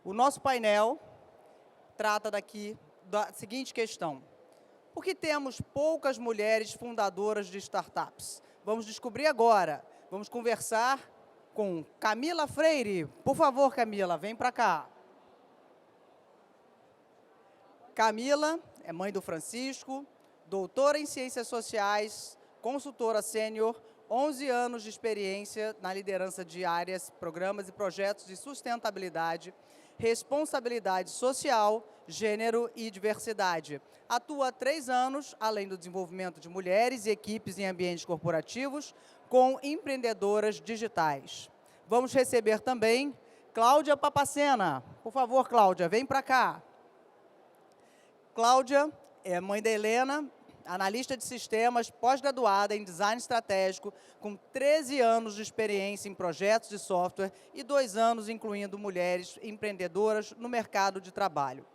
O nosso painel trata daqui da seguinte questão. Por que temos poucas mulheres fundadoras de startups? Vamos descobrir agora. Vamos conversar com Camila Freire. Por favor, Camila, vem para cá. Camila é mãe do Francisco, doutora em Ciências Sociais, consultora sênior, 11 anos de experiência na liderança de áreas, programas e projetos de sustentabilidade, responsabilidade social, gênero e diversidade. Atua há 3 anos, além do desenvolvimento de mulheres e equipes em ambientes corporativos, com empreendedoras digitais. Vamos receber também Cláudia Papacena. Por favor, Cláudia, vem para cá. Cláudia é mãe da Helena, analista de sistemas, pós-graduada em design estratégico, com 13 anos de experiência em projetos de software e 2 anos incluindo mulheres empreendedoras no mercado de trabalho.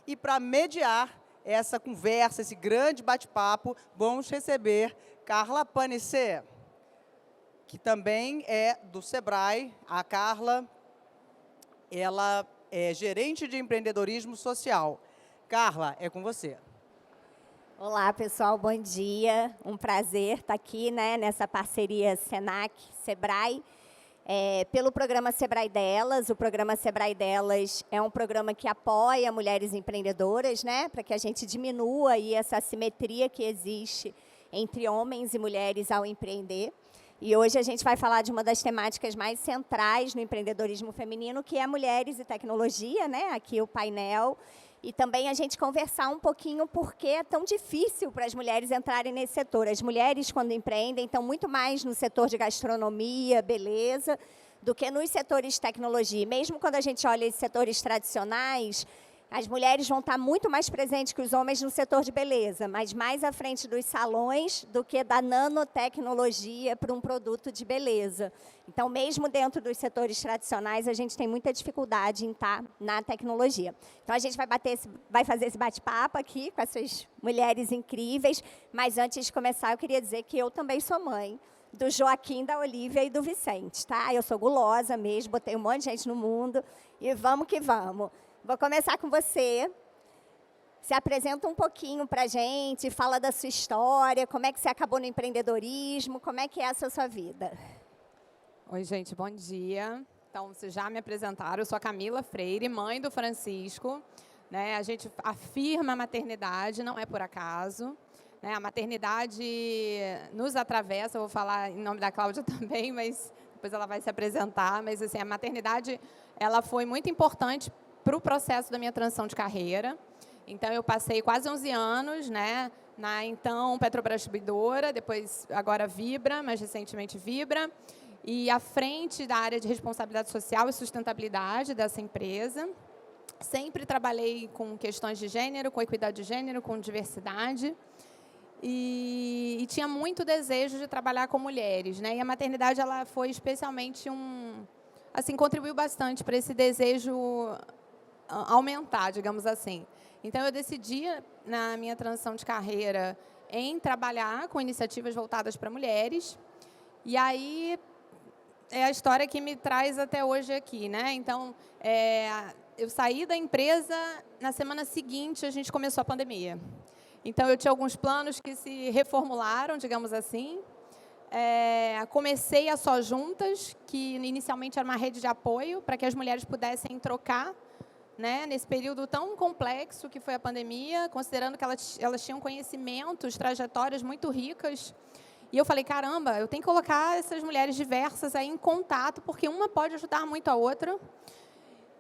E para mediar essa conversa, esse grande bate-papo, vamos receber Carla Panicê, que também é do Sebrae. A Carla, ela é gerente de empreendedorismo social. Carla, é com você. Olá, pessoal, bom dia. Um prazer estar aqui, nessa parceria Senac-Sebrae, pelo programa Sebrae Delas. O programa Sebrae Delas é um programa que apoia mulheres empreendedoras, para que a gente diminua aí essa assimetria que existe entre homens e mulheres ao empreender. E hoje a gente vai falar de uma das temáticas mais centrais no empreendedorismo feminino, que é mulheres e tecnologia, aqui o painel. E também a gente conversar um pouquinho por que é tão difícil para as mulheres entrarem nesse setor. As mulheres, quando empreendem, estão muito mais no setor de gastronomia, beleza, do que nos setores de tecnologia. Mesmo quando a gente olha esses setores tradicionais, as mulheres vão estar muito mais presentes que os homens no setor de beleza, mas mais à frente dos salões do que da nanotecnologia para um produto de beleza. Então, mesmo dentro dos setores tradicionais, a gente tem muita dificuldade em estar na tecnologia. Então, a gente vai fazer esse bate-papo aqui com essas mulheres incríveis, mas antes de começar, eu queria dizer que eu também sou mãe do Joaquim, da Olivia e do Vicente, tá? Eu sou gulosa mesmo, botei um monte de gente no mundo e vamos que vamos. Vou começar com você. Se apresenta um pouquinho para a gente, fala da sua história, como é que você acabou no empreendedorismo, como é que é essa sua vida? Oi, gente, bom dia. Então, vocês já me apresentaram, eu sou a Camila Freire, mãe do Francisco. A gente afirma a maternidade, não é por acaso. A maternidade nos atravessa, eu vou falar em nome da Cláudia também, mas depois ela vai se apresentar. Mas assim, a maternidade ela foi muito importante para o processo da minha transição de carreira. Então, eu passei quase 11 anos, na então Petrobras Distribuidora, depois agora Vibra, mais recentemente Vibra, e à frente da área de responsabilidade social e sustentabilidade dessa empresa. Sempre trabalhei com questões de gênero, com equidade de gênero, com diversidade, e tinha muito desejo de trabalhar com mulheres, E a maternidade ela foi especialmente contribuiu bastante para esse desejo aumentar, digamos assim. Então, eu decidi, na minha transição de carreira, em trabalhar com iniciativas voltadas para mulheres. E aí, é a história que me traz até hoje aqui, Então, eu saí da empresa, na semana seguinte, a gente começou a pandemia. Então, eu tinha alguns planos que se reformularam, digamos assim. Comecei a Só Juntas, que inicialmente era uma rede de apoio para que as mulheres pudessem trocar, nesse período tão complexo que foi a pandemia, considerando que elas tinham conhecimentos, trajetórias muito ricas. E eu falei, caramba, eu tenho que colocar essas mulheres diversas aí em contato, porque uma pode ajudar muito a outra.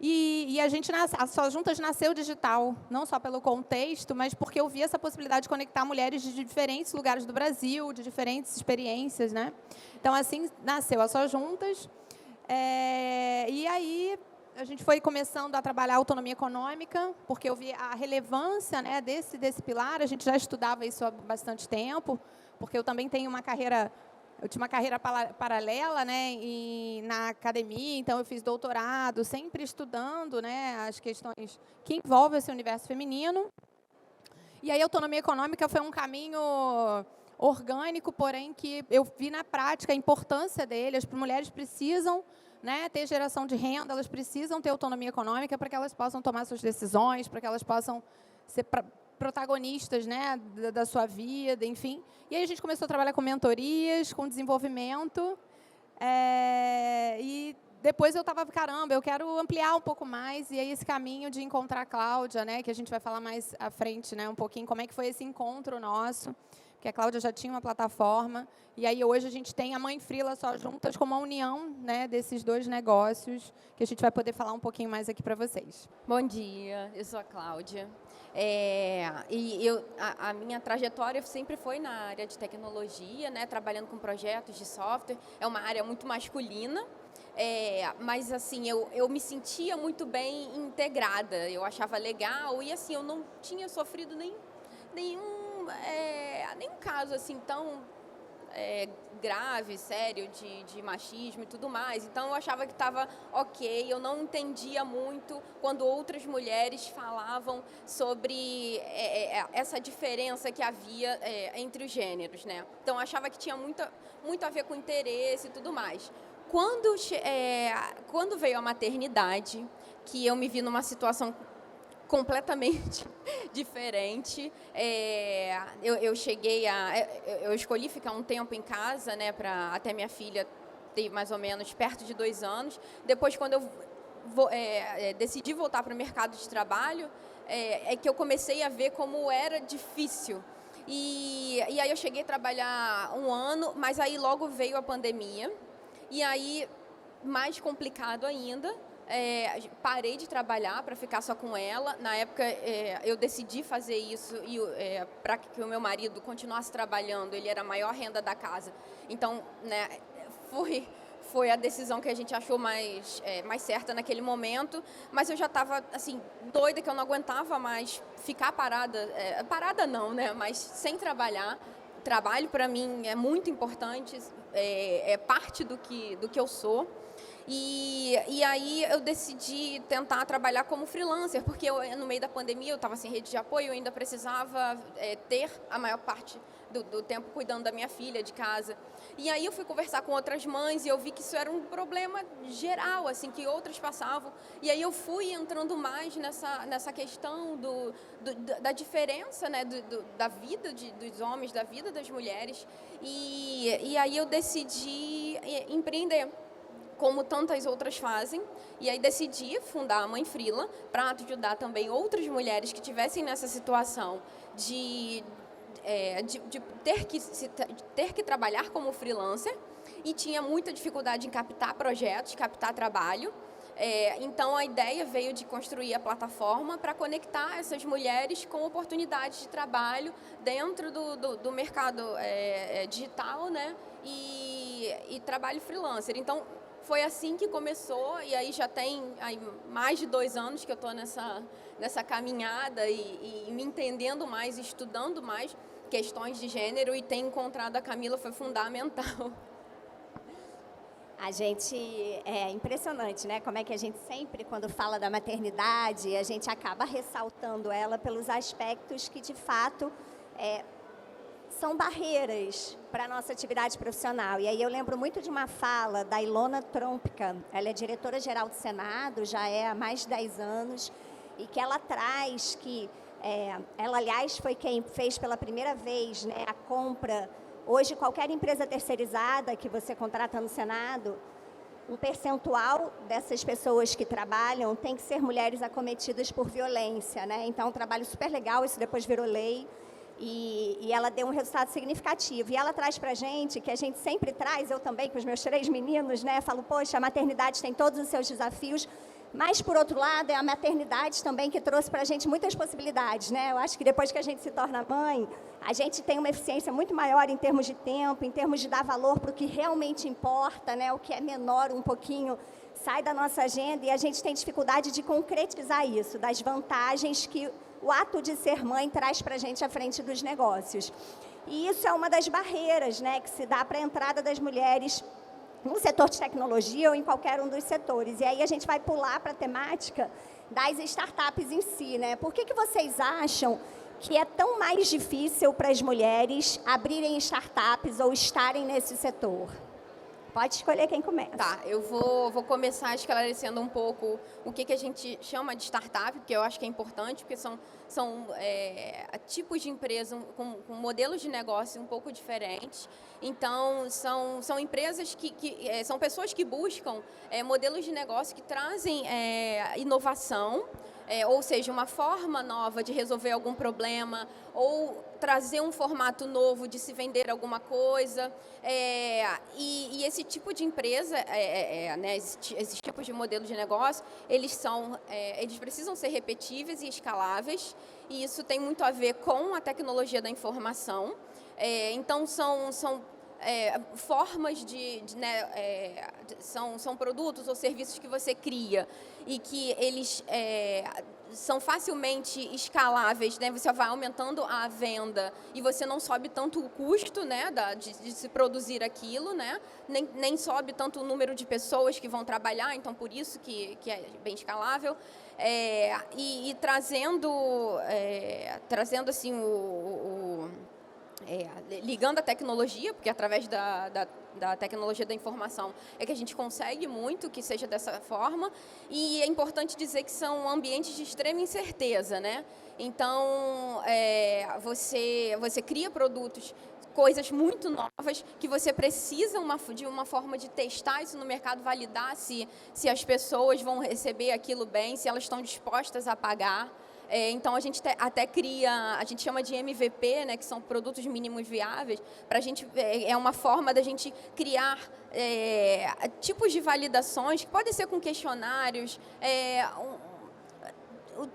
E a Só Juntas nasceu digital, não só pelo contexto, mas porque eu vi essa possibilidade de conectar mulheres de diferentes lugares do Brasil, de diferentes experiências, Então, assim, nasceu a Só Juntas. E aí, a gente foi começando a trabalhar a autonomia econômica, porque eu vi a relevância desse pilar. A gente já estudava isso há bastante tempo, porque eu também tenho uma carreira... Eu tinha uma carreira paralela na academia, então eu fiz doutorado, sempre estudando as questões que envolvem esse universo feminino. E aí a autonomia econômica foi um caminho orgânico, porém que eu vi na prática a importância dele. As mulheres precisam né, ter geração de renda, elas precisam ter autonomia econômica para que elas possam tomar suas decisões, para que elas possam ser protagonistas, né, da sua vida, enfim. E aí a gente começou a trabalhar com mentorias, com desenvolvimento, e depois eu estava, caramba, eu quero ampliar um pouco mais, e aí esse caminho de encontrar a Cláudia, né, que a gente vai falar mais à frente, né, um pouquinho, como é que foi esse encontro nosso, porque a Cláudia já tinha uma plataforma, e aí hoje a gente tem a Mãe Frila Só Juntas como a união, né, desses dois negócios, que a gente vai poder falar um pouquinho mais aqui para vocês. Bom dia, eu sou a Cláudia. A minha trajetória sempre foi na área de tecnologia, né, trabalhando com projetos de software. É uma área muito masculina, mas assim, eu me sentia muito bem integrada, eu achava legal e assim, eu não tinha sofrido nenhum caso assim tão grave, sério, de machismo e tudo mais. Então, eu achava que estava ok, eu não entendia muito quando outras mulheres falavam sobre essa diferença que havia entre os gêneros, né? Então, eu achava que tinha muito a ver com interesse e tudo mais. Quando veio a maternidade, que eu me vi numa situação completamente diferente. Eu escolhi ficar um tempo em casa, né, até minha filha ter mais ou menos perto de 2 anos. Depois, quando eu decidi voltar para o mercado de trabalho, que eu comecei a ver como era difícil. E aí eu cheguei a trabalhar 1 ano, mas aí logo veio a pandemia. E aí, mais complicado ainda, parei de trabalhar para ficar só com ela. Na época, eu decidi fazer isso para que o meu marido continuasse trabalhando. Ele era a maior renda da casa. Então, né, foi a decisão que a gente achou mais certa naquele momento. Mas eu já estava assim, doida, que eu não aguentava mais ficar parada. Parada não, né, mas sem trabalhar. Trabalho, para mim, é muito importante, é parte do que eu sou. E aí eu decidi tentar trabalhar como freelancer, porque no meio da pandemia eu estava sem rede de apoio, eu ainda precisava ter a maior parte do tempo cuidando da minha filha de casa. E aí eu fui conversar com outras mães e eu vi que isso era um problema geral, assim, que outras passavam. E aí eu fui entrando mais nessa questão da diferença, né, da vida dos homens, da vida das mulheres. E aí eu decidi empreender, como tantas outras fazem, e aí decidi fundar a Mãe Frila para ajudar também outras mulheres que tivessem nessa situação de ter que trabalhar como freelancer e tinha muita dificuldade em captar projetos, captar trabalho. Então, a ideia veio de construir a plataforma para conectar essas mulheres com oportunidades de trabalho dentro do mercado digital, né, e trabalho freelancer. Então, foi assim que começou, e aí já tem mais de 2 anos que eu estou nessa caminhada e me entendendo mais, estudando mais questões de gênero, e ter encontrado a Camila foi fundamental. A gente, é impressionante, né? Como é que a gente sempre, quando fala da maternidade, a gente acaba ressaltando ela pelos aspectos que, de fato, são barreiras para a nossa atividade profissional. E aí eu lembro muito de uma fala da Ilona Trompica, ela é diretora-geral do Senado, já há mais de 10 anos, e que ela traz que, ela, aliás, foi quem fez pela primeira vez, né, a compra. Hoje, qualquer empresa terceirizada que você contrata no Senado, um percentual dessas pessoas que trabalham tem que ser mulheres acometidas por violência, né? Então, um trabalho super legal, isso depois virou lei. E ela deu um resultado significativo. E ela traz para a gente, que a gente sempre traz, eu também, com os meus 3 meninos, né? Falo, poxa, a maternidade tem todos os seus desafios, mas, por outro lado, é a maternidade também que trouxe para a gente muitas possibilidades, né? Eu acho que depois que a gente se torna mãe, a gente tem uma eficiência muito maior em termos de tempo, em termos de dar valor para o que realmente importa, né? O que é menor um pouquinho sai da nossa agenda, e a gente tem dificuldade de concretizar isso, das vantagens que o ato de ser mãe traz para a gente à frente dos negócios. E isso é uma das barreiras, né, que se dá para a entrada das mulheres no setor de tecnologia ou em qualquer um dos setores. E aí a gente vai pular para a temática das startups em si, né? Por que vocês acham que é tão mais difícil para as mulheres abrirem startups ou estarem nesse setor? Pode escolher quem começa. Tá, eu vou começar esclarecendo um pouco o que a gente chama de startup, porque eu acho que é importante, porque são tipos de empresa com modelos de negócio um pouco diferentes. Então, são empresas são pessoas que buscam modelos de negócio que trazem inovação, ou seja, uma forma nova de resolver algum problema, ou trazer um formato novo de se vender alguma coisa. E esse tipo de empresa, né, esses tipos de modelo de negócio, eles precisam ser repetíveis e escaláveis, e isso tem muito a ver com a tecnologia da informação. Então, são formas são produtos ou serviços que você cria e que eles são facilmente escaláveis, né? Você vai aumentando a venda e você não sobe tanto o custo, né, de se produzir aquilo, né? Nem sobe tanto o número de pessoas que vão trabalhar, então por isso que é bem escalável. E trazendo assim ligando a tecnologia, porque através da tecnologia da informação é que a gente consegue muito que seja dessa forma, e é importante dizer que são ambientes de extrema incerteza, né? Então, você cria produtos, coisas muito novas, que você precisa de uma forma de testar isso no mercado, validar se as pessoas vão receber aquilo bem, se elas estão dispostas a pagar. Então, a gente até cria, a gente chama de MVP, né, que são produtos mínimos viáveis, para a gente, é uma forma da gente criar tipos de validações, que podem ser com questionários,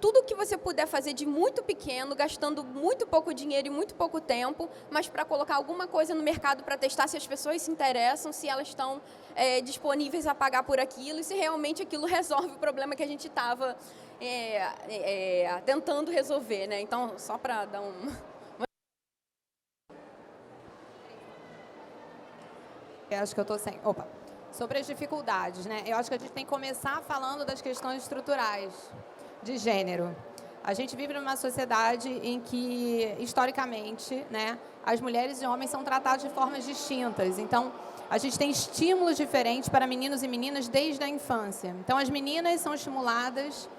tudo que você puder fazer de muito pequeno, gastando muito pouco dinheiro e muito pouco tempo, mas para colocar alguma coisa no mercado para testar se as pessoas se interessam, se elas estão disponíveis a pagar por aquilo e se realmente aquilo resolve o problema que a gente estava tentando resolver, né? Então, só para dar Eu acho que eu estou sem... Opa! Sobre as dificuldades, né? Eu acho que a gente tem que começar falando das questões estruturais de gênero. A gente vive numa sociedade em que, historicamente, né, as mulheres e homens são tratados de formas distintas. Então, a gente tem estímulos diferentes para meninos e meninas desde a infância. Então, as meninas são estimuladas...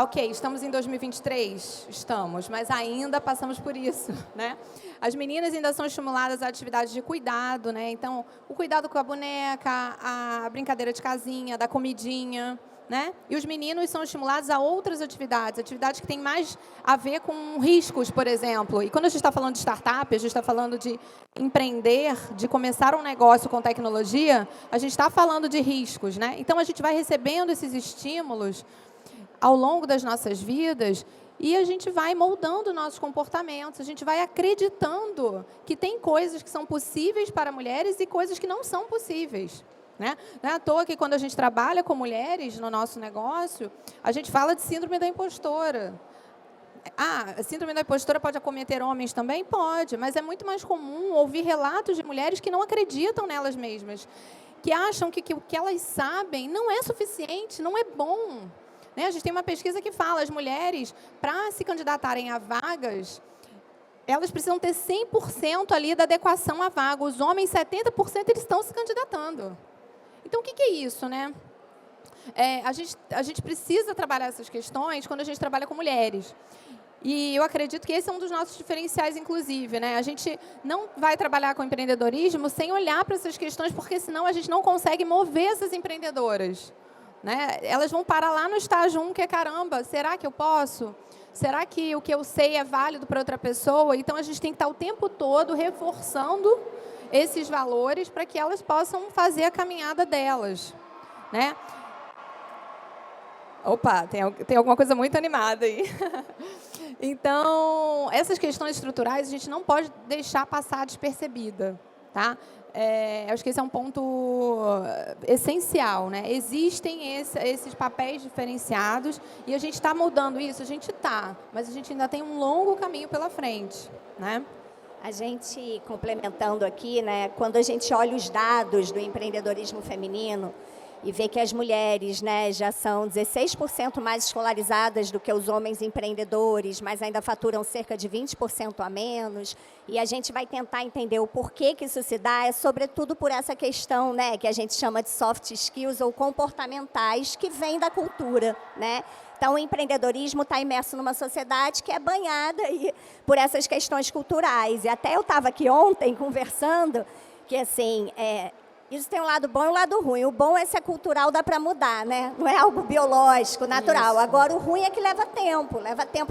ok, estamos em 2023? Estamos, mas ainda passamos por isso, né? As meninas ainda são estimuladas a atividades de cuidado, né? Então, o cuidado com a boneca, a brincadeira de casinha, da comidinha, né? E os meninos são estimulados a outras atividades que têm mais a ver com riscos, por exemplo. E quando a gente está falando de startup, a gente está falando de empreender, de começar um negócio com tecnologia, a gente está falando de riscos, né? Então, a gente vai recebendo esses estímulos ao longo das nossas vidas e a gente vai moldando nossos comportamentos, a gente vai acreditando que tem coisas que são possíveis para mulheres e coisas que não são possíveis, né? Não é à toa que quando a gente trabalha com mulheres no nosso negócio, a gente fala de síndrome da impostora. A síndrome da impostora pode acometer homens também? Pode, mas é muito mais comum ouvir relatos de mulheres que não acreditam nelas mesmas, que acham que o que elas sabem não é suficiente, não é bom. A gente tem uma pesquisa que fala, as mulheres, para se candidatarem a vagas, elas precisam ter 100% ali da adequação à vaga. Os homens, 70%, eles estão se candidatando. Então, o que é isso, né? A gente precisa trabalhar essas questões quando a gente trabalha com mulheres. E eu acredito que esse é um dos nossos diferenciais, inclusive, né? A gente não vai trabalhar com empreendedorismo sem olhar para essas questões, porque senão a gente não consegue mover essas empreendedoras. Né? Elas vão parar lá no estágio 1, que é, caramba, será que eu posso? Será que o que eu sei é válido para outra pessoa? Então, a gente tem que estar o tempo todo reforçando esses valores para que elas possam fazer a caminhada delas. Né? Opa, tem alguma coisa muito animada aí. Então, essas questões estruturais a gente não pode deixar passar despercebida. Tá? Acho que esse é um ponto essencial, né? Existem esses papéis diferenciados e a gente está mudando isso, a gente está, mas a gente ainda tem um longo caminho pela frente, né? A gente, complementando aqui, né, quando a gente olha os dados do empreendedorismo feminino, e vê que as mulheres, né, já são 16% mais escolarizadas do que os homens empreendedores, mas ainda faturam cerca de 20% a menos, e a gente vai tentar entender o porquê que isso se dá, é sobretudo por essa questão, né, que a gente chama de soft skills ou comportamentais, que vem da cultura, né? Então, o empreendedorismo está imerso numa sociedade que é banhada aí por essas questões culturais. E até eu estava aqui ontem conversando que, assim, isso tem um lado bom e um lado ruim. O bom é se é cultural, dá para mudar, né? Não é algo biológico, natural. Isso. Agora, o ruim é que leva tempo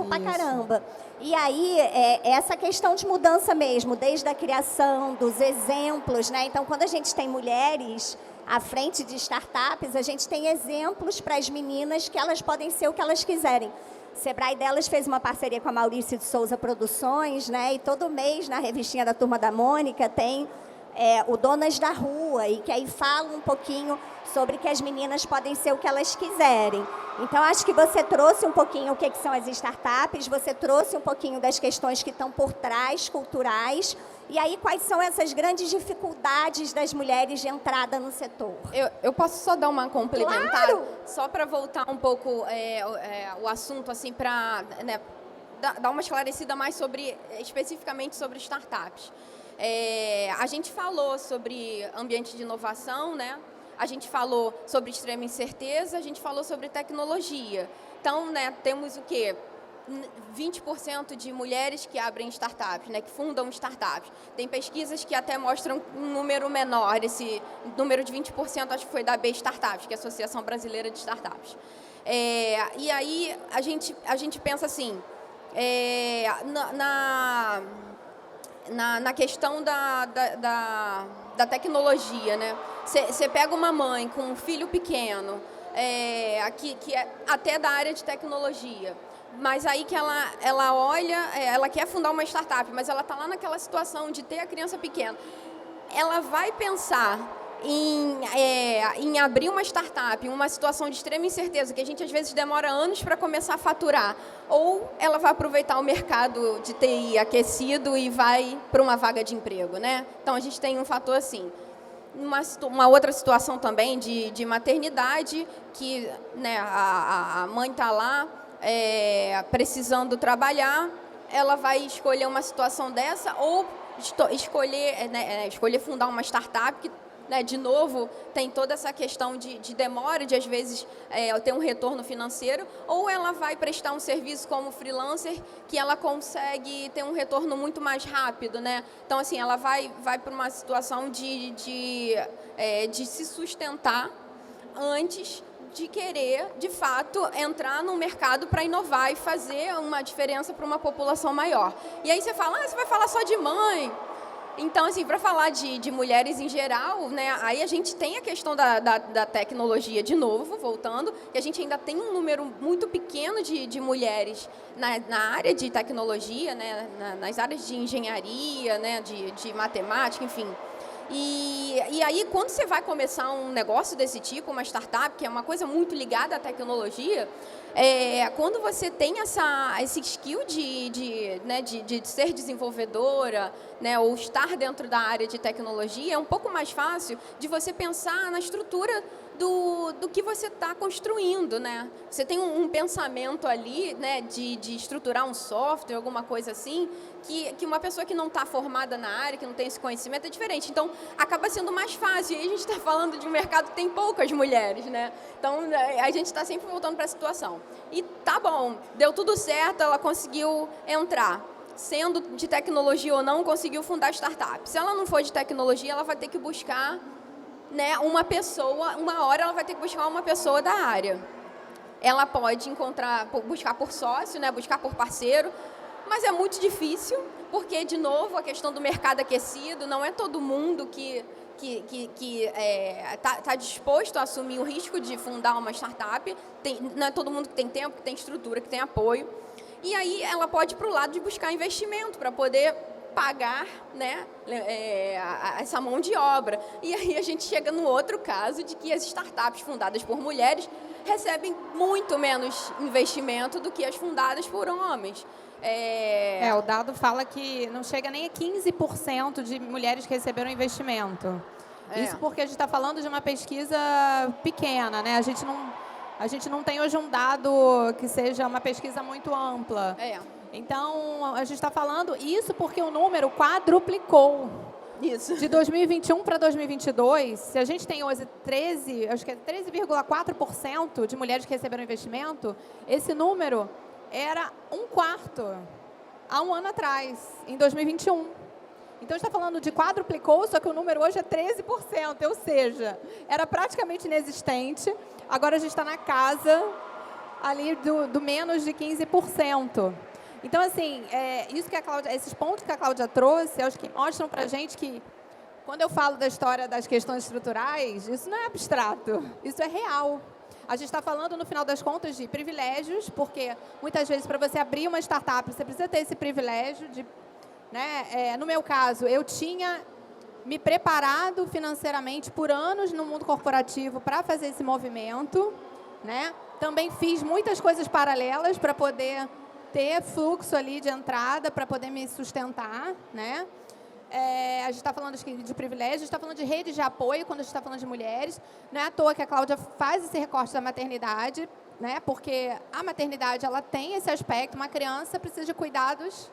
pra caramba. E aí, essa questão de mudança mesmo, desde a criação, dos exemplos, né? Então, quando a gente tem mulheres à frente de startups, a gente tem exemplos para as meninas que elas podem ser o que elas quiserem. O Sebrae delas fez uma parceria com a Maurício de Souza Produções, né? E todo mês, na revistinha da Turma da Mônica, tem o Donas da Rua, e que aí fala um pouquinho sobre que as meninas podem ser o que elas quiserem. Então, acho que você trouxe um pouquinho o que são as startups, você trouxe um pouquinho das questões que estão por trás, culturais, e aí quais são essas grandes dificuldades das mulheres de entrada no setor? Eu posso só dar uma complementar? Claro! Só para voltar um pouco o assunto, assim, para, né, dar uma esclarecida mais especificamente sobre startups. A gente falou sobre ambiente de inovação, né? A gente falou sobre extrema incerteza, a gente falou sobre tecnologia. Então, né, temos o quê? 20% de mulheres que abrem startups, né, que fundam startups. Tem pesquisas que até mostram um número menor, esse número de 20% acho que foi da B Startups, que é a Associação Brasileira de Startups. E aí a gente pensa assim, na questão da tecnologia, né? Você pega uma mãe com um filho pequeno, que é até da área de tecnologia, mas aí que ela olha, ela quer fundar uma startup, mas ela está lá naquela situação de ter a criança pequena. Ela vai pensar em abrir uma startup, em uma situação de extrema incerteza, que a gente às vezes demora anos para começar a faturar, ou ela vai aproveitar o mercado de TI aquecido e vai para uma vaga de emprego, né? Então, a gente tem um fator assim. Uma outra situação também de maternidade, que, né, a mãe está lá precisando trabalhar, ela vai escolher uma situação dessa ou escolher fundar uma startup que, né, de novo, tem toda essa questão de demora, de às vezes ter um retorno financeiro, ou ela vai prestar um serviço como freelancer, que ela consegue ter um retorno muito mais rápido, né? Então, assim, ela vai para uma situação de se sustentar antes de querer, de fato, entrar no mercado para inovar e fazer uma diferença para uma população maior. E aí você fala, você vai falar só de mãe. Então, assim, para falar de mulheres em geral, né, aí a gente tem a questão da tecnologia, de novo, voltando, que a gente ainda tem um número muito pequeno de mulheres na área de tecnologia, né, nas áreas de engenharia, né, de matemática, enfim. E aí, quando você vai começar um negócio desse tipo, uma startup, que é uma coisa muito ligada à tecnologia, quando você tem esse skill de ser desenvolvedora, né, ou estar dentro da área de tecnologia, é um pouco mais fácil de você pensar na estrutura do que você está construindo, né? Você tem um pensamento ali, né, de estruturar um software, alguma coisa assim, que uma pessoa que não está formada na área, que não tem esse conhecimento, é diferente. Então, acaba sendo mais fácil. E aí a gente está falando de um mercado que tem poucas mulheres, né? Então, a gente está sempre voltando para a situação. E tá bom, deu tudo certo, ela conseguiu entrar. Sendo de tecnologia ou não, conseguiu fundar startup. Se ela não for de tecnologia, ela vai ter que buscar, né, uma hora ela vai ter que buscar uma pessoa da área. Ela pode buscar por sócio, né, buscar por parceiro, mas é muito difícil, porque, de novo, a questão do mercado aquecido, não é todo mundo que está disposto a assumir o risco de fundar uma startup, não é todo mundo que tem tempo, que tem estrutura, que tem apoio. E aí ela pode ir para o lado de buscar investimento para poder pagar, né, essa mão de obra. E aí a gente chega no outro caso de que as startups fundadas por mulheres recebem muito menos investimento do que as fundadas por homens. O dado fala que não chega nem a 15% de mulheres que receberam investimento. Isso porque a gente está falando de uma pesquisa pequena, né? A gente não tem hoje um dado que seja uma pesquisa muito ampla. Então, a gente está falando isso porque o número quadruplicou. Isso. De 2021 para 2022, se a gente tem hoje 13,4% de mulheres que receberam investimento, esse número era 1/4 há um ano atrás, em 2021. Então, a gente está falando de quadruplicou, só que o número hoje é 13%, ou seja, era praticamente inexistente. Agora a gente está na casa ali do menos de 15%. Então, assim, isso que a Cláudia, esses pontos que a Cláudia trouxe, acho que mostram para a gente que, quando eu falo da história das questões estruturais, isso não é abstrato, isso é real. A gente está falando, no final das contas, de privilégios, porque, muitas vezes, para você abrir uma startup, você precisa ter esse privilégio de... Né? No meu caso, eu tinha me preparado financeiramente por anos no mundo corporativo para fazer esse movimento, né? Também fiz muitas coisas paralelas para poder ter fluxo ali de entrada, para poder me sustentar, né? A gente está falando de privilégio, a gente está falando de redes de apoio quando a gente está falando de mulheres. Não é à toa que a Cláudia faz esse recorte da maternidade, né? Porque a maternidade ela tem esse aspecto, uma criança precisa de cuidados.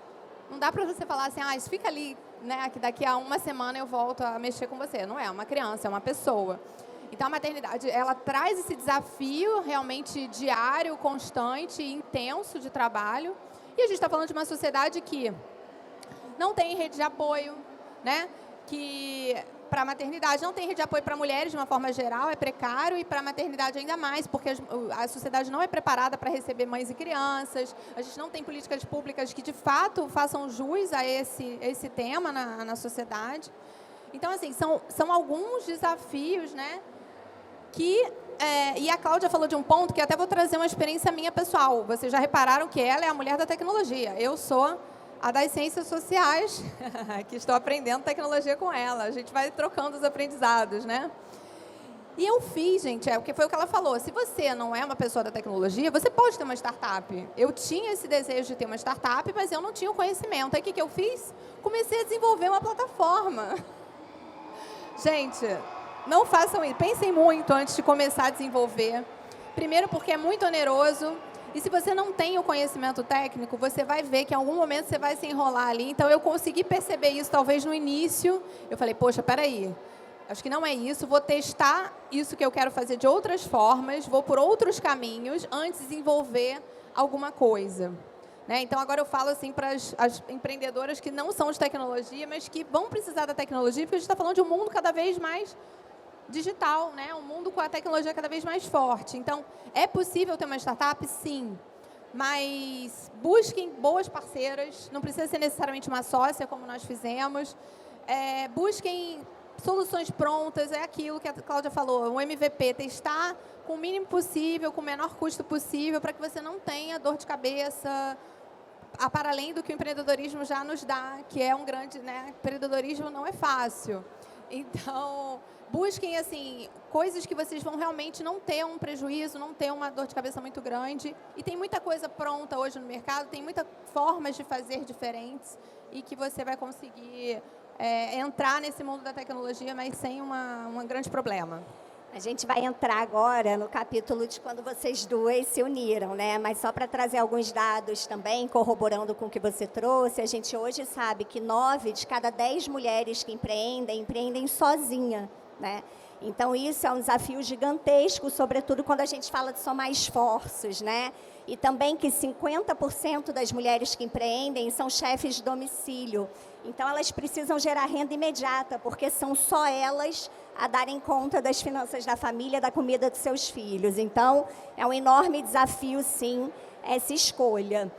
Não dá para você falar assim, isso fica ali, né, que daqui a uma semana eu volto a mexer com você. Não é uma criança, é uma pessoa. Então, a maternidade, ela traz esse desafio realmente diário, constante e intenso de trabalho. E a gente está falando de uma sociedade que não tem rede de apoio, né, que para a maternidade não tem rede de apoio para mulheres de uma forma geral, é precário, e para a maternidade ainda mais, porque a sociedade não é preparada para receber mães e crianças, a gente não tem políticas públicas que de fato façam jus a esse tema na sociedade. Então, assim, são alguns desafios, né, e a Cláudia falou de um ponto que até vou trazer uma experiência minha pessoal. Vocês já repararam que ela é a mulher da tecnologia, eu sou a das ciências sociais, que estou aprendendo tecnologia com ela. A gente vai trocando os aprendizados, né? E eu fiz, gente, porque foi o que ela falou. Se você não é uma pessoa da tecnologia, você pode ter uma startup. Eu tinha esse desejo de ter uma startup, mas eu não tinha o conhecimento. Aí o que eu fiz? Comecei a desenvolver uma plataforma. Gente, não façam isso. Pensem muito antes de começar a desenvolver. Primeiro porque é muito oneroso. E se você não tem o conhecimento técnico, você vai ver que em algum momento você vai se enrolar ali. Então, eu consegui perceber isso, talvez, no início. Eu falei, poxa, peraí, acho que não é isso. Vou testar isso que eu quero fazer de outras formas, vou por outros caminhos antes de desenvolver alguma coisa. Né? Então, agora eu falo assim para as empreendedoras que não são de tecnologia, mas que vão precisar da tecnologia, porque a gente está falando de um mundo cada vez mais digital, né? Um mundo com a tecnologia cada vez mais forte. Então, é possível ter uma startup? Sim. Mas busquem boas parceiras, não precisa ser necessariamente uma sócia, como nós fizemos. Busquem soluções prontas, é aquilo que a Cláudia falou, um MVP, testar com o mínimo possível, com o menor custo possível, para que você não tenha dor de cabeça, para além do que o empreendedorismo já nos dá, que é um grande, né? Empreendedorismo não é fácil. Então, busquem, assim, coisas que vocês vão realmente não ter um prejuízo, não ter uma dor de cabeça muito grande. E tem muita coisa pronta hoje no mercado, tem muitas formas de fazer diferentes e que você vai conseguir entrar nesse mundo da tecnologia, mas sem um grande problema. A gente vai entrar agora no capítulo de quando vocês duas se uniram, né? Mas só para trazer alguns dados também, corroborando com o que você trouxe, a gente hoje sabe que 9 de cada 10 mulheres que empreendem sozinha, né? Então, isso é um desafio gigantesco, sobretudo quando a gente fala de somar esforços, né? E também que 50% das mulheres que empreendem são chefes de domicílio. Então, elas precisam gerar renda imediata, porque são só elas a darem conta das finanças da família, da comida dos seus filhos. Então, é um enorme desafio, sim, essa escolha.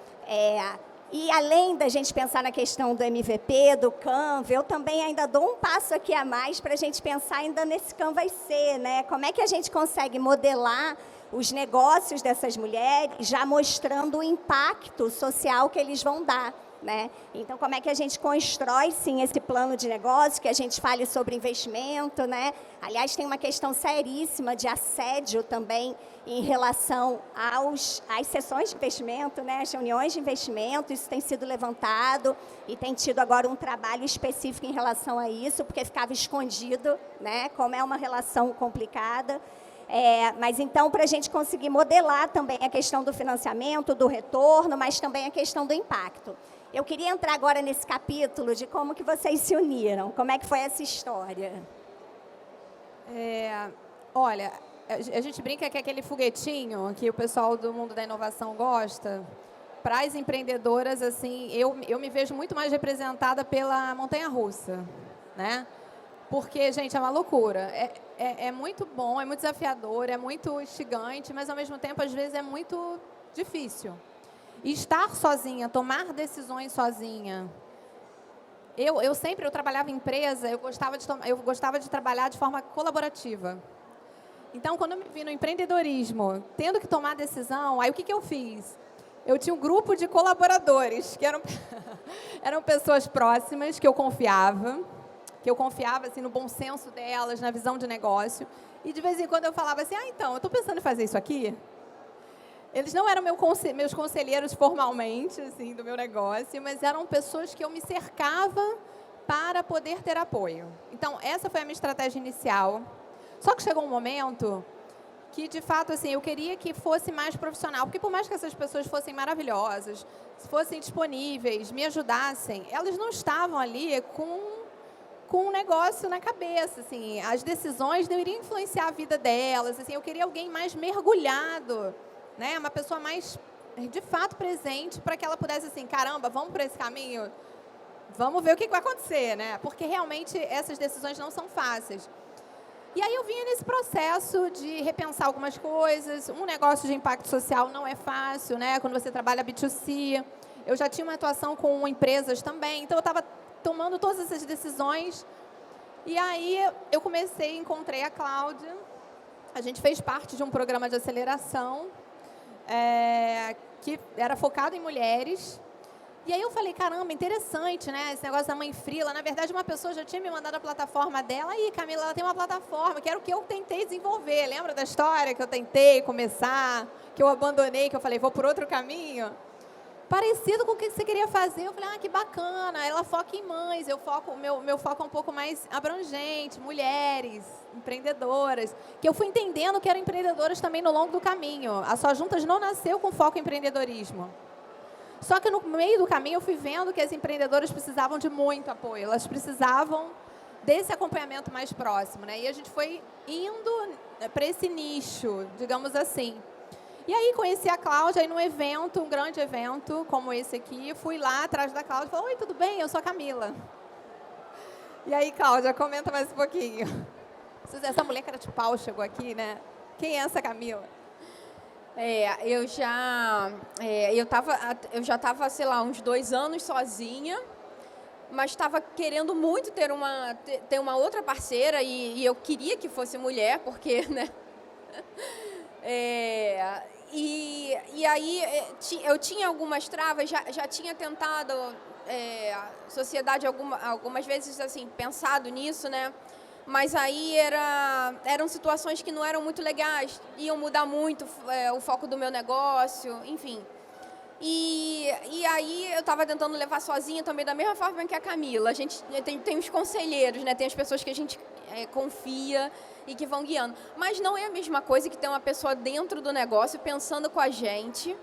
E além da gente pensar na questão do MVP, do Canva, eu também ainda dou um passo aqui a mais para a gente pensar ainda nesse Canva IC, né? Como é que a gente consegue modelar os negócios dessas mulheres, já mostrando o impacto social que eles vão dar né? Então, como é que a gente constrói, sim, esse plano de negócio, que a gente fale sobre investimento, né? Aliás, tem uma questão seríssima de assédio também em relação às sessões de investimento, né? As reuniões de investimento, isso tem sido levantado e tem tido agora um trabalho específico em relação a isso, porque ficava escondido, né? Como é uma relação complicada. Mas então, para a gente conseguir modelar também a questão do financiamento, do retorno, mas também a questão do impacto. Eu queria entrar agora nesse capítulo de como que vocês se uniram, como é que foi essa história? Olha, a gente brinca que é aquele foguetinho que o pessoal do mundo da inovação gosta. Para as empreendedoras, assim, eu me vejo muito mais representada pela montanha-russa, né? Porque, gente, é uma loucura. É muito bom, é muito desafiador, é muito instigante, mas, ao mesmo tempo, às vezes, é muito difícil. E estar sozinha, tomar decisões sozinha. Eu trabalhava em empresa, eu gostava de trabalhar de forma colaborativa. Então, quando eu me vi no empreendedorismo, tendo que tomar decisão, aí o que eu fiz? Eu tinha um grupo de colaboradores, que eram pessoas próximas, que eu confiava assim, no bom senso delas, na visão de negócio. E, de vez em quando, eu falava assim, então, eu estou pensando em fazer isso aqui. Eles não eram meus conselheiros formalmente, assim, do meu negócio, mas eram pessoas que eu me cercava para poder ter apoio. Então, essa foi a minha estratégia inicial. Só que chegou um momento que, de fato, assim, eu queria que fosse mais profissional, porque por mais que essas pessoas fossem maravilhosas, fossem disponíveis, me ajudassem, elas não estavam ali com um negócio na cabeça, assim, as decisões não iriam influenciar a vida delas, assim, eu queria alguém mais mergulhado, né, uma pessoa mais, de fato, presente, para que ela pudesse, assim, caramba, vamos por esse caminho, vamos ver o que vai acontecer, né, porque realmente essas decisões não são fáceis. E aí eu vinha nesse processo de repensar algumas coisas, um negócio de impacto social não é fácil, né, quando você trabalha B2C, eu já tinha uma atuação com empresas também, então eu estava tomando todas essas decisões. E aí eu encontrei a Cláudia, a gente fez parte de um programa de aceleração que era focado em mulheres. E aí eu falei, caramba, interessante, né? Esse negócio da mãe frila. Na verdade, uma pessoa já tinha me mandado a plataforma dela. Aí, Camila, ela tem uma plataforma, que era o que eu tentei desenvolver. Lembra da história que eu tentei começar, que eu abandonei, que eu falei, vou por outro caminho? Parecido com o que você queria fazer. Eu falei, que bacana. Ela foca em mães, meu foco é um pouco mais abrangente, mulheres, empreendedoras, que eu fui entendendo que eram empreendedoras também no longo do caminho. A Só Juntas não nasceu com foco em empreendedorismo. Só que no meio do caminho eu fui vendo que as empreendedoras precisavam de muito apoio, elas precisavam desse acompanhamento mais próximo, né? E a gente foi indo para esse nicho, digamos assim. E aí conheci a Cláudia aí num evento, um grande evento como esse aqui, fui lá atrás da Cláudia e falei, oi, tudo bem? Eu sou a Camila. E aí, Cláudia, comenta mais um pouquinho. Essa mulher cara de pau chegou aqui, né? Quem é essa Camila? Eu já estava, sei lá, uns 2 anos sozinha, mas estava querendo muito ter uma outra parceira e eu queria que fosse mulher, porque, né? E aí eu tinha algumas travas, já tinha tentado, a sociedade algumas vezes, assim, pensado nisso, né? Mas aí eram situações que não eram muito legais, iam mudar muito o foco do meu negócio, enfim. E aí eu estava tentando levar sozinha também, da mesma forma que a Camila. A gente tem os conselheiros, né? Tem as pessoas que a gente confia e que vão guiando. Mas não é a mesma coisa que ter uma pessoa dentro do negócio pensando com a gente,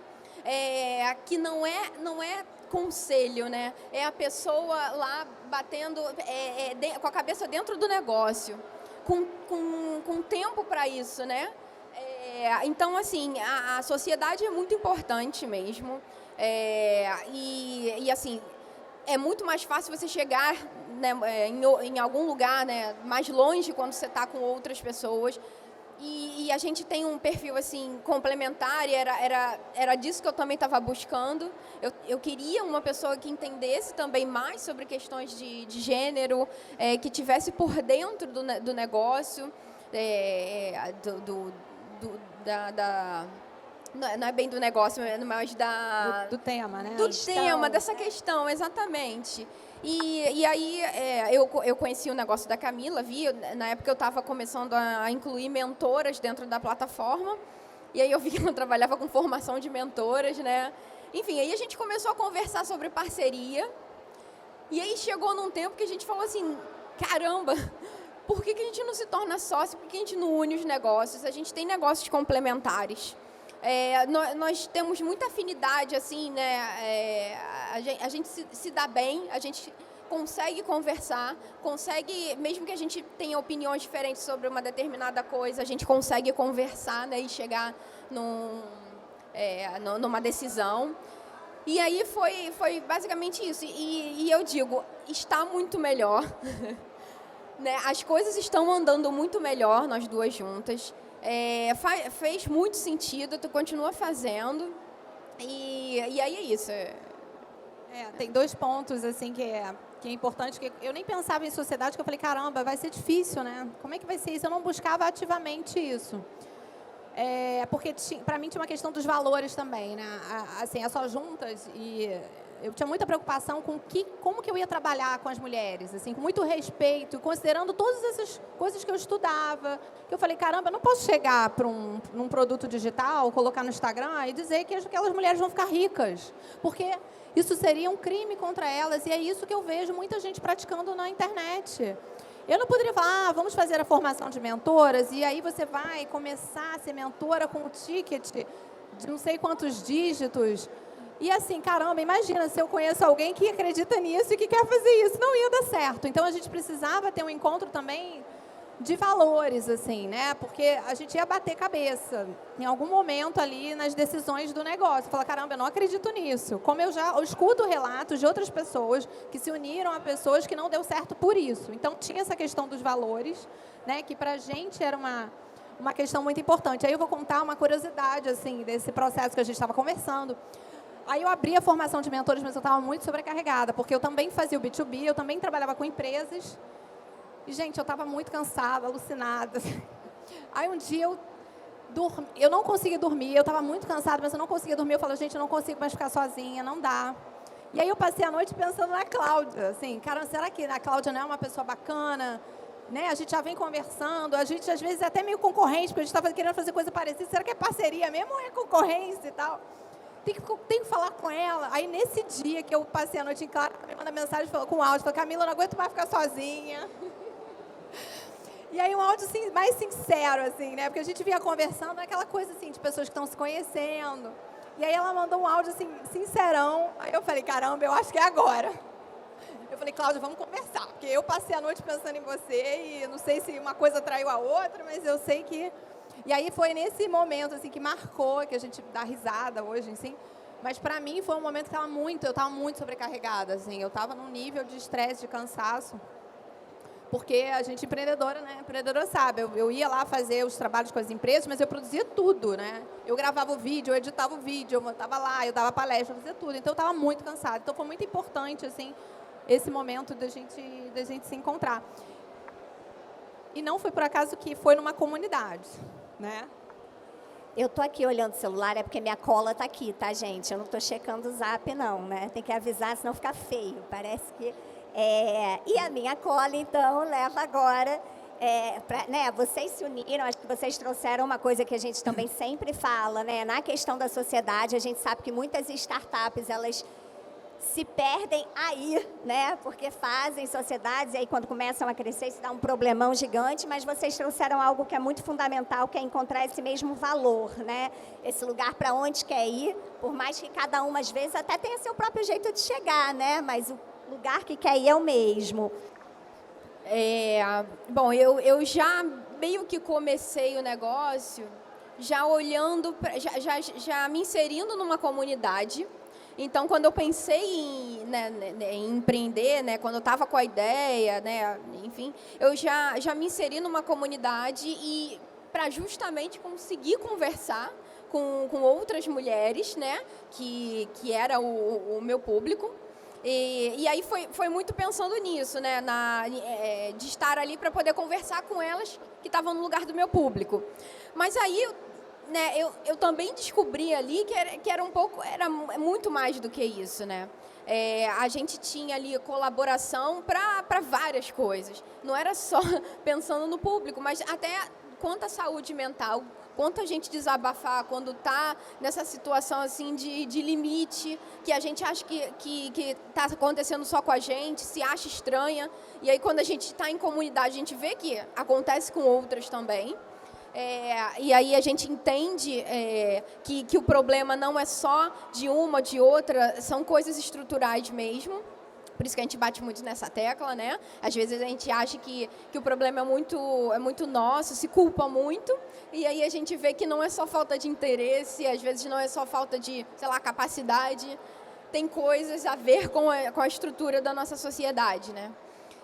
que não é conselho, né? É a pessoa lá batendo com a cabeça dentro do negócio, com tempo para isso, né? Então, assim, a sociedade é muito importante mesmo. E assim, é muito mais fácil você chegar, né, em algum lugar, né, mais longe quando você está com outras pessoas. E a gente tem um perfil assim complementar e era disso que eu também estava buscando. Eu queria uma pessoa que entendesse também mais sobre questões de gênero, que tivesse por dentro do negócio, não é bem do negócio, mas Do tema, né? do tema, dessa questão, exatamente. E aí eu conheci o negócio da Camila, na época eu estava começando a incluir mentoras dentro da plataforma, e aí eu vi que ela trabalhava com formação de mentoras, né? Enfim, aí a gente começou a conversar sobre parceria, e aí chegou num tempo que a gente falou assim, caramba, por que a gente não se torna sócio? Por que a gente não une os negócios? A gente tem negócios complementares. Nós temos muita afinidade, assim, né? A gente se dá bem, a gente consegue conversar, mesmo que a gente tenha opiniões diferentes sobre uma determinada coisa, a gente consegue conversar, né, e chegar numa decisão. E aí foi basicamente isso. E eu digo, está muito melhor. Né? As coisas estão andando muito melhor, nós duas juntas. Fez muito sentido, tu continua fazendo. E aí é isso. Tem 2 pontos assim que é importante, que eu nem pensava em sociedade, que eu falei, caramba, vai ser difícil, né? Como é que vai ser isso? Eu não buscava ativamente isso. Porque para mim tinha uma questão dos valores também, né? Assim, Só Juntas, e eu tinha muita preocupação com como que eu ia trabalhar com as mulheres, assim, com muito respeito, considerando todas essas coisas que eu estudava, que eu falei, caramba, eu não posso chegar para num produto digital, colocar no Instagram e dizer que aquelas mulheres vão ficar ricas, porque isso seria um crime contra elas, e é isso que eu vejo muita gente praticando na internet. Eu não poderia falar, vamos fazer a formação de mentoras, e aí você vai começar a ser mentora com um ticket de não sei quantos dígitos. E assim, caramba, imagina se eu conheço alguém que acredita nisso e que quer fazer isso. Não ia dar certo. Então, a gente precisava ter um encontro também de valores, assim, né? Porque a gente ia bater cabeça em algum momento ali nas decisões do negócio. Falar, caramba, eu não acredito nisso. Como eu escuto relatos de outras pessoas que se uniram a pessoas que não deu certo por isso. Então, tinha essa questão dos valores, né? Que pra gente era uma questão muito importante. Aí eu vou contar uma curiosidade, assim, desse processo que a gente estava conversando. Aí eu abri a formação de mentores, mas eu estava muito sobrecarregada, porque eu também fazia o B2B, eu também trabalhava com empresas. E, gente, eu estava muito cansada, alucinada. Aí um dia eu não conseguia dormir, eu estava muito cansada, mas eu não conseguia dormir. Eu falei, gente, eu não consigo mais ficar sozinha, não dá. E aí eu passei a noite pensando na Cláudia, assim, cara, será que a Cláudia não é uma pessoa bacana? Né? A gente já vem conversando, a gente às vezes é até meio concorrente, porque a gente estava querendo fazer coisa parecida. Será que é parceria mesmo ou é concorrência e tal? Tem que falar com ela. Aí, nesse dia que eu passei a noite em claro, ela me manda mensagem com áudio, falou, Camila, eu não aguento mais ficar sozinha. E aí, um áudio assim, mais sincero, assim, né? Porque a gente vinha conversando, aquela coisa assim, de pessoas que estão se conhecendo. E aí, ela mandou um áudio assim, sincerão. Aí eu falei, caramba, eu acho que é agora. Eu falei, Cláudia, vamos conversar. Porque eu passei a noite pensando em você e não sei se uma coisa atraiu a outra, mas eu sei que... E aí foi nesse momento assim, que marcou, que a gente dá risada hoje, assim. Mas para mim foi um momento que eu estava muito sobrecarregada, assim. Eu estava num nível de estresse, de cansaço. Porque a gente empreendedora, né? Empreendedora sabe, eu ia lá fazer os trabalhos com as empresas, mas eu produzia tudo, né? Eu gravava o vídeo, eu editava o vídeo, eu estava lá, eu dava palestra, eu fazia tudo. Então eu estava muito cansada. Então foi muito importante, assim, esse momento da gente se encontrar. E não foi por acaso que foi numa comunidade, né? Eu tô aqui olhando o celular, é porque minha cola tá aqui, tá, gente? Eu não tô checando o zap, não, né? Tem que avisar, senão fica feio. Parece que... E a minha cola, então, leva agora... né, vocês se uniram, acho que vocês trouxeram uma coisa que a gente também sempre fala, né? Na questão da sociedade, a gente sabe que muitas startups, elas se perdem aí, né? Porque fazem sociedades e aí quando começam a crescer se dá um problemão gigante, mas vocês trouxeram algo que é muito fundamental, que é encontrar esse mesmo valor, né? Esse lugar para onde quer ir, por mais que cada uma às vezes até tenha seu próprio jeito de chegar, né? Mas o lugar que quer ir é o mesmo. Bom, eu já meio que comecei o negócio já olhando, já me inserindo numa comunidade. Então, quando eu pensei em empreender, né, quando eu estava com a ideia, né, enfim, eu já me inseri numa comunidade e para justamente conseguir conversar com outras mulheres, né, que era o meu público. E aí foi muito pensando nisso, né, de estar ali para poder conversar com elas que estavam no lugar do meu público. Mas aí né, eu também descobri ali que era muito mais do que isso, né? A gente tinha ali colaboração para várias coisas. Não era só pensando no público, mas até quanto à saúde mental, quanto a gente desabafar quando está nessa situação assim de limite, que a gente acha que está acontecendo só com a gente, se acha estranha. E aí, quando a gente está em comunidade, a gente vê que acontece com outras também. E aí a gente entende que o problema não é só de uma ou de outra, são coisas estruturais mesmo. Por isso que a gente bate muito nessa tecla, né? Às vezes a gente acha que o problema é muito nosso, se culpa muito, e aí a gente vê que não é só falta de interesse, às vezes não é só falta de, sei lá, capacidade, tem coisas a ver com a estrutura da nossa sociedade, né?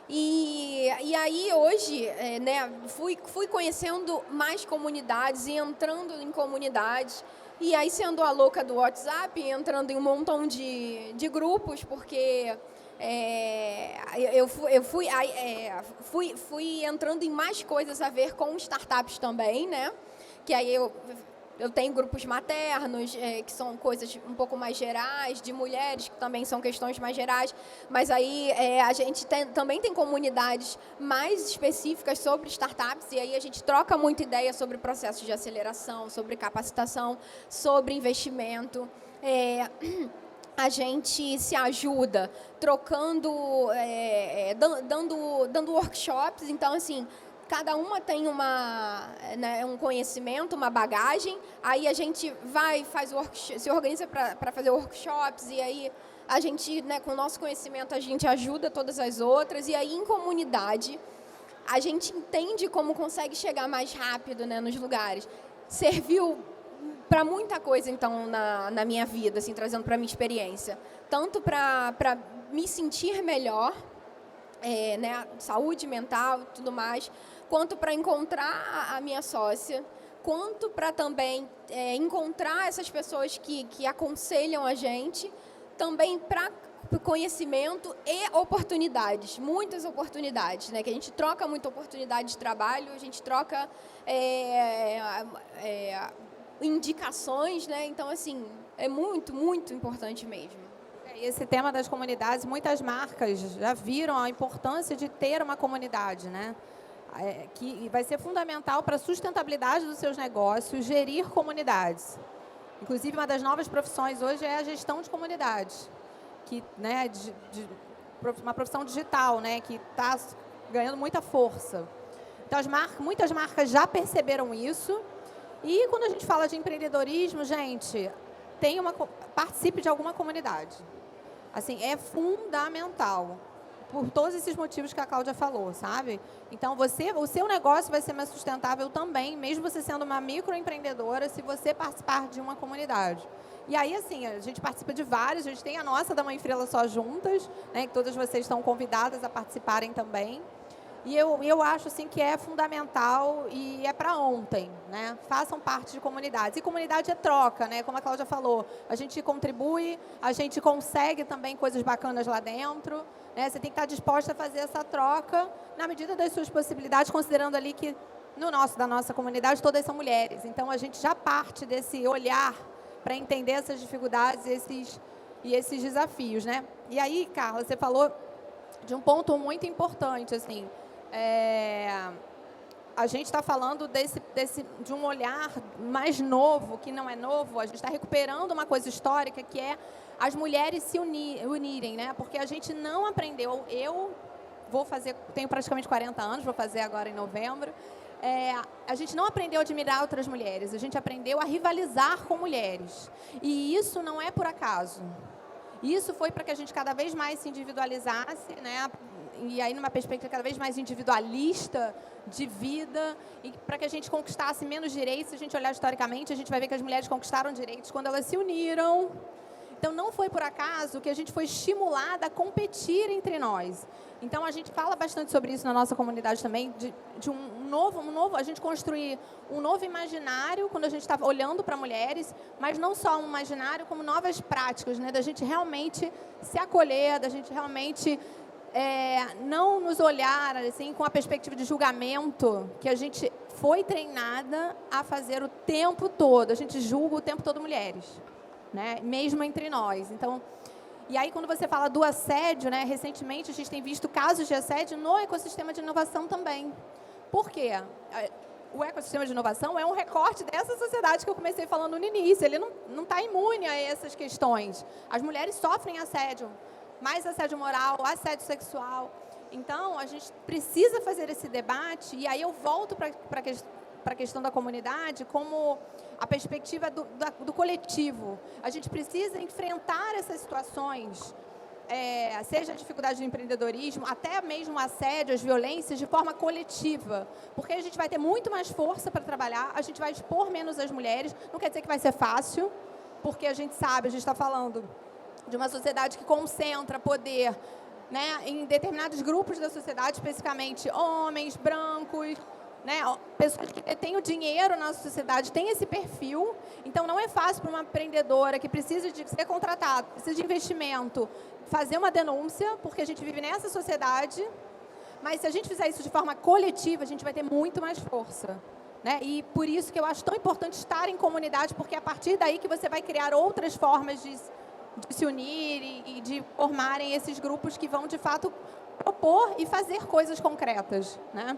E aí hoje, né, fui conhecendo mais comunidades e entrando em comunidades, e aí sendo a louca do WhatsApp, entrando em um montão de grupos, porque eu fui entrando em mais coisas a ver com startups também, né? Que aí eu tenho grupos maternos, que são coisas um pouco mais gerais, de mulheres, que também são questões mais gerais, mas aí a gente também tem comunidades mais específicas sobre startups, e aí a gente troca muita ideia sobre processos de aceleração, sobre capacitação, sobre investimento. A gente se ajuda trocando, dando workshops, então, assim, cada uma tem um conhecimento, uma bagagem, aí a gente se organiza para fazer workshops, e aí a gente, né, com o nosso conhecimento, a gente ajuda todas as outras, e aí em comunidade a gente entende como consegue chegar mais rápido, né, nos lugares. Serviu para muita coisa, então, na minha vida, assim, trazendo para a minha experiência. Tanto para me sentir melhor, né, saúde mental e tudo mais, quanto para encontrar a minha sócia, quanto para também encontrar essas pessoas que aconselham a gente, também para conhecimento e oportunidades, muitas oportunidades, né? Que a gente troca muita oportunidade de trabalho, a gente troca indicações, né? Então, assim, é muito, muito importante mesmo. Esse tema das comunidades, muitas marcas já viram a importância de ter uma comunidade, né? Que vai ser fundamental para a sustentabilidade dos seus negócios, gerir comunidades. Inclusive, uma das novas profissões hoje é a gestão de comunidades, que, né, uma profissão digital, né, que está ganhando muita força. Então, muitas marcas já perceberam isso. E quando a gente fala de empreendedorismo, gente, participe de alguma comunidade. Assim, é fundamental, por todos esses motivos que a Cláudia falou, sabe? Então, o seu negócio vai ser mais sustentável também, mesmo você sendo uma microempreendedora, se você participar de uma comunidade. E aí, assim, a gente participa de vários, a gente tem a nossa da Mãe Frila Só Juntas, né, que todas vocês estão convidadas a participarem também. E eu acho assim, que é fundamental e é para ontem, né? Façam parte de comunidades. E comunidade é troca, né? Como a Cláudia falou, a gente contribui, a gente consegue também coisas bacanas lá dentro, né? Você tem que estar disposta a fazer essa troca na medida das suas possibilidades, considerando ali que da nossa comunidade todas são mulheres. Então, a gente já parte desse olhar para entender essas dificuldades e esses desafios, né? E aí, Carla, você falou de um ponto muito importante, assim, a gente está falando de um olhar mais novo, que não é novo, a gente está recuperando uma coisa histórica, que é as mulheres se unirem, né? Porque a gente não aprendeu, tenho praticamente 40 anos, vou fazer agora em novembro, a gente não aprendeu a admirar outras mulheres, a gente aprendeu a rivalizar com mulheres. E isso não é por acaso. Isso foi para que a gente cada vez mais se individualizasse, né? E aí numa perspectiva cada vez mais individualista de vida, e para que a gente conquistasse menos direitos. Se a gente olhar historicamente, a gente vai ver que as mulheres conquistaram direitos quando elas se uniram. Então, não foi por acaso que a gente foi estimulada a competir entre nós. Então, a gente fala bastante sobre isso na nossa comunidade também, de a gente construir um novo imaginário quando a gente está olhando para mulheres, mas não só um imaginário, como novas práticas, né? Da gente realmente se acolher, da gente realmente não nos olhar assim, com a perspectiva de julgamento, que a gente foi treinada a fazer o tempo todo. A gente julga o tempo todo mulheres, né? Mesmo entre nós. Então, e aí quando você fala do assédio, né? Recentemente a gente tem visto casos de assédio no ecossistema de inovação também. Por quê? O ecossistema de inovação é um recorte dessa sociedade que eu comecei falando no início. Ele não está imune a essas questões. As mulheres sofrem assédio, mais assédio moral, assédio sexual. Então, a gente precisa fazer esse debate, e aí eu volto para a questão da comunidade como a perspectiva do coletivo. A gente precisa enfrentar essas situações, seja a dificuldade do empreendedorismo, até mesmo o assédio, as violências, de forma coletiva. Porque a gente vai ter muito mais força para trabalhar, a gente vai expor menos as mulheres. Não quer dizer que vai ser fácil, porque a gente sabe, a gente está falando de uma sociedade que concentra poder, né, em determinados grupos da sociedade, especificamente homens, brancos, né, pessoas que têm o dinheiro na sociedade, têm esse perfil. Então, não é fácil para uma empreendedora que precisa de ser contratada, precisa de investimento, fazer uma denúncia, porque a gente vive nessa sociedade. Mas, se a gente fizer isso de forma coletiva, a gente vai ter muito mais força, né? E por isso que eu acho tão importante estar em comunidade, porque é a partir daí que você vai criar outras formas de se unir e de formarem esses grupos que vão, de fato, propor e fazer coisas concretas, né?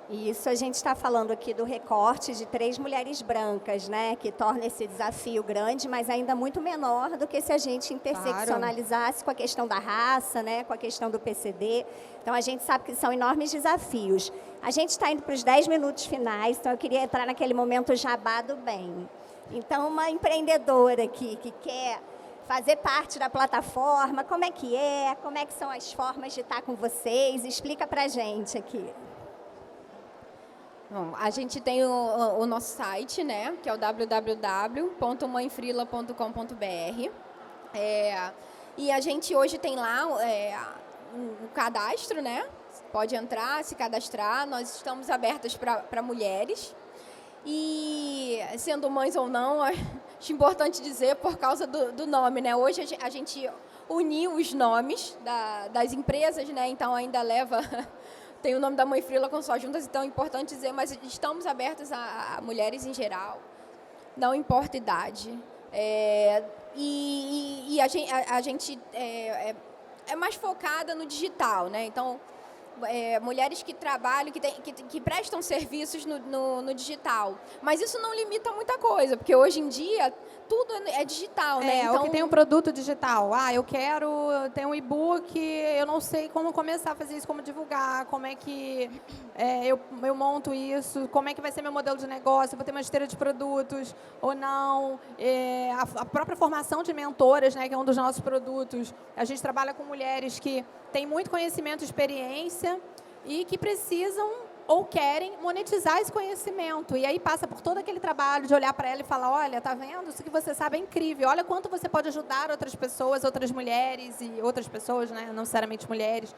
Isso, a gente está falando aqui do recorte de 3 mulheres brancas, né, que torna esse desafio grande, mas ainda muito menor do que se a gente interseccionalizasse com a questão da raça, né, com a questão do PCD. Então, a gente sabe que são enormes desafios. A gente está indo para os 10 minutos finais, então eu queria entrar naquele momento jabá do bem. Então, uma empreendedora aqui que quer fazer parte da plataforma, como é que é? Como é que são as formas de estar com vocês? Explica para a gente aqui. Bom, a gente tem o nosso site, né, que é o www.mãefrila.com.br. E a gente hoje tem lá um cadastro, né? Pode entrar, se cadastrar. Nós estamos abertas para mulheres. E, sendo mães ou não, acho importante dizer por causa do nome, né? Hoje a gente uniu os nomes das empresas, né? Então ainda leva... Tem o nome da Mãe Frila com Só Juntas, então é importante dizer, mas estamos abertas a mulheres em geral, não importa a idade. E a gente é mais focada no digital, né? Então, mulheres que trabalham, que prestam serviços no digital. Mas isso não limita muita coisa, porque hoje em dia tudo é digital, né? Então, ou que tem um produto digital. Eu quero ter um e-book, eu não sei como começar a fazer isso, como divulgar, como é que eu monto isso, como é que vai ser meu modelo de negócio, eu vou ter uma esteira de produtos ou não. A própria formação de mentoras, né, que é um dos nossos produtos. A gente trabalha com mulheres que têm muito conhecimento e experiência e que precisam ou querem monetizar esse conhecimento. E aí passa por todo aquele trabalho de olhar para ela e falar, olha, tá vendo? Isso que você sabe é incrível. Olha quanto você pode ajudar outras pessoas, outras mulheres e outras pessoas, né? Não necessariamente mulheres.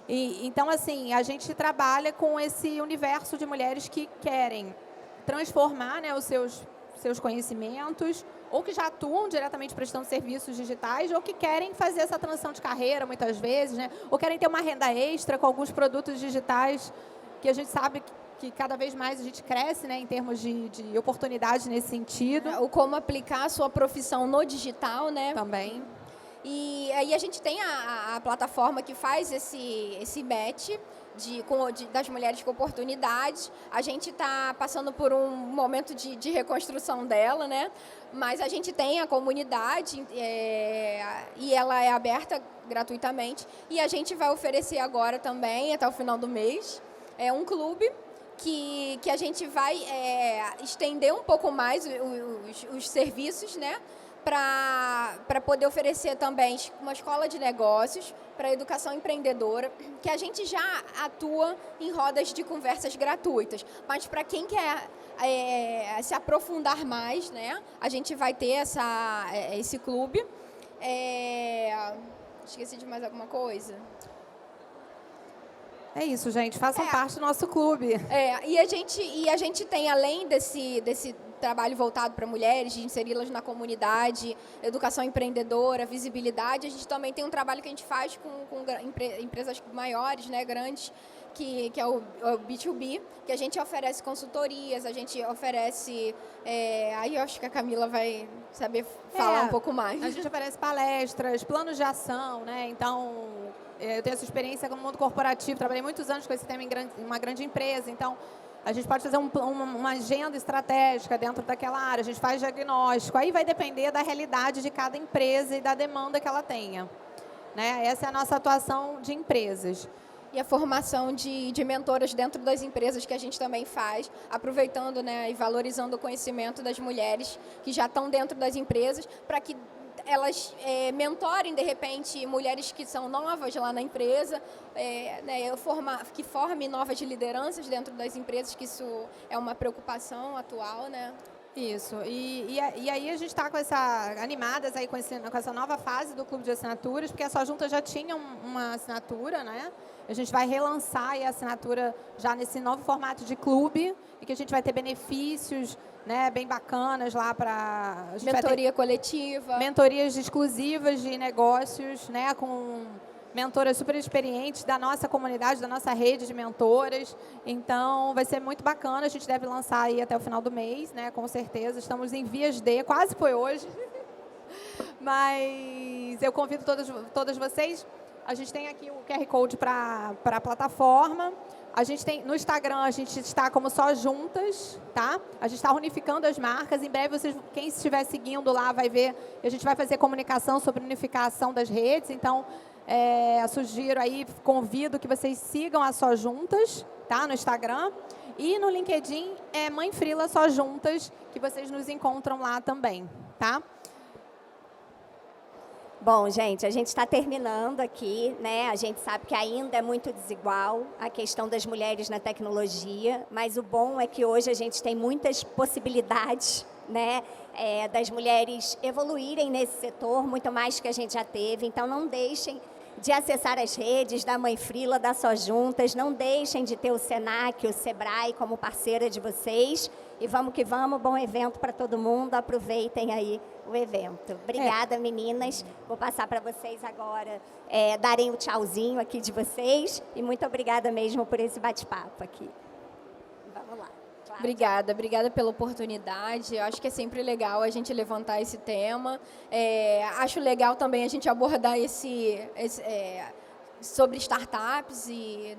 Então, assim, a gente trabalha com esse universo de mulheres que querem transformar, né, os seus conhecimentos, ou que já atuam diretamente prestando serviços digitais, ou que querem fazer essa transição de carreira, muitas vezes, né? Ou querem ter uma renda extra com alguns produtos digitais, que a gente sabe que cada vez mais a gente cresce, né, em termos de oportunidades nesse sentido. Ou como aplicar a sua profissão no digital, né? Também. E aí a gente tem a plataforma que faz esse match das mulheres com oportunidades. A gente está passando por um momento de reconstrução dela, né? Mas a gente tem a comunidade e ela é aberta gratuitamente. E a gente vai oferecer agora também, até o final do mês, um clube que a gente vai estender um pouco mais os serviços, né? Para poder oferecer também uma escola de negócios para educação empreendedora, que a gente já atua em rodas de conversas gratuitas. Mas para quem quer se aprofundar mais, né, a gente vai ter esse clube. Esqueci de mais alguma coisa? É isso, gente. Façam parte do nosso clube. E a gente tem, além desse trabalho voltado para mulheres, de inseri-las na comunidade, educação empreendedora, visibilidade, a gente também tem um trabalho que a gente faz com empresas maiores, né, grandes, que é o B2B, que a gente oferece consultorias, a gente oferece... aí eu acho que a Camila vai saber falar um pouco mais. A gente oferece palestras, planos de ação, né? Então, eu tenho essa experiência no mundo corporativo, trabalhei muitos anos com esse tema em uma grande empresa, então a gente pode fazer uma agenda estratégica dentro daquela área, a gente faz diagnóstico, aí vai depender da realidade de cada empresa e da demanda que ela tenha. Né? Essa é a nossa atuação de empresas. E a formação de mentoras dentro das empresas que a gente também faz, aproveitando, né, e valorizando o conhecimento das mulheres que já estão dentro das empresas, para que elas mentorem, de repente, mulheres que são novas lá na empresa, né, que formem novas lideranças dentro das empresas, que isso é uma preocupação atual, né? Isso, e aí a gente está animadas aí com essa nova fase do Clube de Assinaturas, porque a Só Juntas já tinha uma assinatura, né? A gente vai relançar aí a assinatura já nesse novo formato de clube, e que a gente vai ter benefícios, né, bem bacanas lá para... Mentoria coletiva. Mentorias exclusivas de negócios, né, com mentoras super experientes da nossa comunidade, da nossa rede de mentoras. Então, vai ser muito bacana. A gente deve lançar aí até o final do mês, né, com certeza. Estamos em vias de... Quase foi hoje. Mas eu convido todas vocês. A gente tem aqui o QR Code para a plataforma. A gente tem no Instagram, a gente está como Só Juntas, tá? A gente está unificando as marcas. Em breve, quem estiver seguindo lá vai ver. A gente vai fazer comunicação sobre unificação das redes. Então, sugiro aí, convido que vocês sigam a Só Juntas, tá? No Instagram. E no LinkedIn é Mãe Frila Só Juntas, que vocês nos encontram lá também, tá? Bom, gente, a gente está terminando aqui, né? A gente sabe que ainda é muito desigual a questão das mulheres na tecnologia, mas o bom é que hoje a gente tem muitas possibilidades, né? Das mulheres evoluírem nesse setor, muito mais que a gente já teve. Então, não deixem de acessar as redes da Mãe Frila, da Só Juntas, não deixem de ter o Senac, o Sebrae como parceira de vocês. E vamos que vamos, bom evento para todo mundo, aproveitem aí o evento. Obrigada, meninas. Vou passar para vocês agora darem o tchauzinho aqui de vocês. E muito obrigada mesmo por esse bate-papo aqui. Vamos lá. Claro. Obrigada pela oportunidade. Eu acho que é sempre legal a gente levantar esse tema. Acho legal também a gente abordar sobre startups e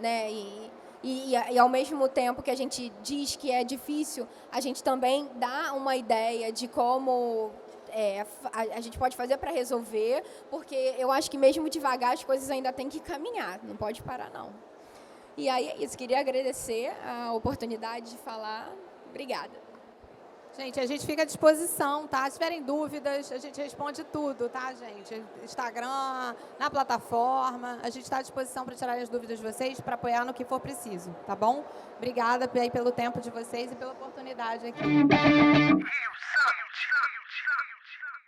ao mesmo tempo que a gente diz que é difícil, a gente também dá uma ideia de como a gente pode fazer para resolver, porque eu acho que mesmo devagar as coisas ainda têm que caminhar, não pode parar não. E aí é isso, queria agradecer a oportunidade de falar. Obrigada. Gente, a gente fica à disposição, tá? Se tiverem dúvidas, a gente responde tudo, tá, gente? Instagram, na plataforma, a gente está à disposição para tirar as dúvidas de vocês, para apoiar no que for preciso, tá bom? Obrigada aí pelo tempo de vocês e pela oportunidade aqui.